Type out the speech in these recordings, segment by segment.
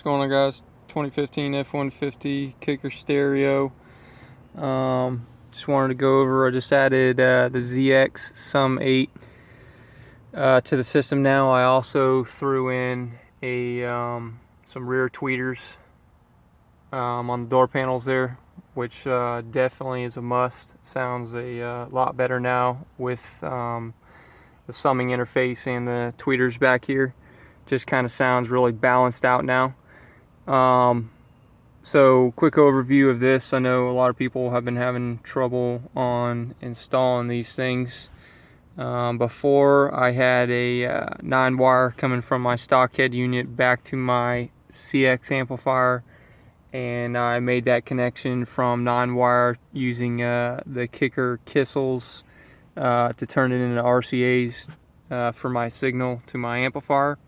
What's going on, guys? 2015 F150 Kicker stereo. Just wanted to go over, I just added the zxsum8 to the system now. I also threw in a some rear tweeters on the door panels there, which definitely is a must. Sounds a lot better now with the summing interface and the tweeters back here. Just kind of sounds really balanced out now. So quick overview of this. I know a lot of people have been having trouble on installing these things. Before, I had a 9-wire coming from my stock head unit back to my CX amplifier, and I made that connection from 9-wire using the Kicker Kissels to turn it into RCAs for my signal to my amplifier.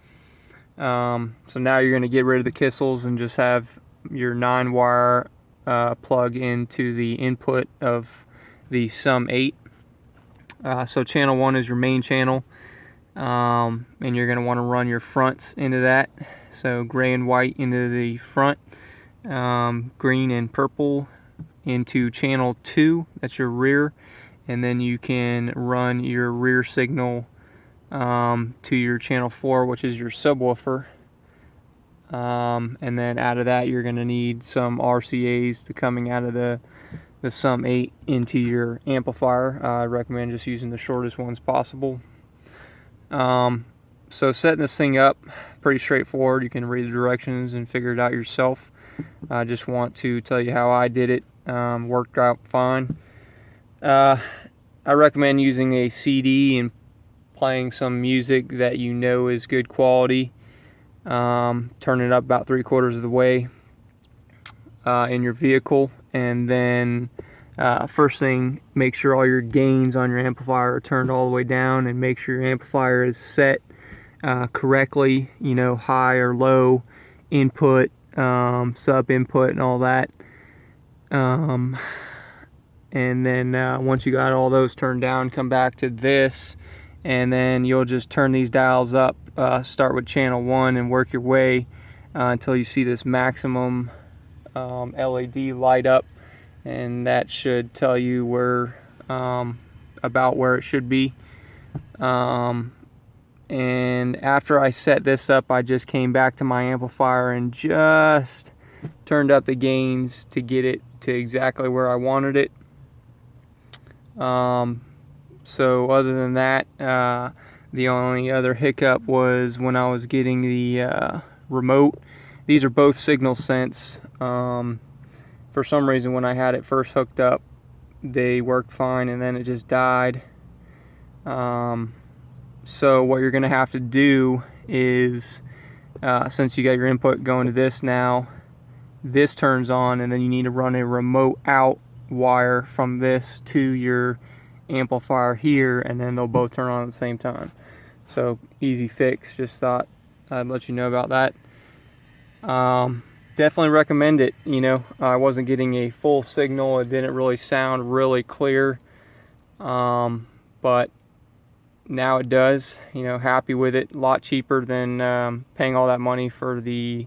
So now you're going to get rid of the Kissels and just have your 9-wire plug into the input of the zxsum8. So channel 1 is your main channel, and you're going to want to run your fronts into that. So gray and white into the front, green and purple into channel 2, that's your rear, and then you can run your rear signal to your channel 4, which is your subwoofer, and then out of that you're going to need some RCAs to coming out of the zxsum8 into your amplifier. I recommend just using the shortest ones possible. So setting this thing up, pretty straightforward. You can read the directions and figure it out yourself. I just want to tell you how I did it. Worked out fine. I recommend using a CD and playing some music that you know is good quality. Turn it up about 3/4 of the way in your vehicle, and then first thing, make sure all your gains on your amplifier are turned all the way down, and make sure your amplifier is set correctly, you know, high or low input, sub input and all that. And then once you got all those turned down, come back to this, and then you'll just turn these dials up. Start with channel 1 and work your way until you see this maximum LED light up, and that should tell you where about where it should be. And after I set this up, I just came back to my amplifier and just turned up the gains to get it to exactly where I wanted it. So other than that, the only other hiccup was when I was getting the remote. These are both signal sense. For some reason, when I had it first hooked up, they worked fine, and then it just died. So what you're going to have to do is, since you got your input going to this now, this turns on, and then you need to run a remote out wire from this to your amplifier here, and then they'll both turn on at the same time. So easy fix. Just thought I'd let you know about that. Definitely recommend it. You know, I wasn't getting a full signal. It didn't really sound really clear, but now it does. You know, happy with it. A lot cheaper than paying all that money for the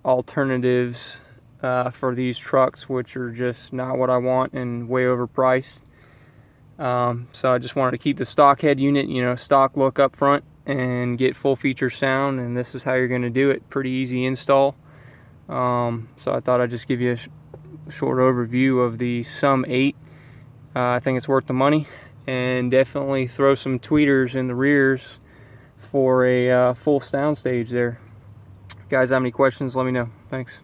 alternatives for these trucks, which are just not what I want and way overpriced. So I just wanted to keep the stock head unit, you know, stock look up front, and get full feature sound, and this is how you're going to do it. Pretty easy install. So I thought I'd just give you a short overview of the zxsum8. I think it's worth the money, and definitely throw some tweeters in the rears for a full sound stage there. If you guys have any questions, let me know. Thanks.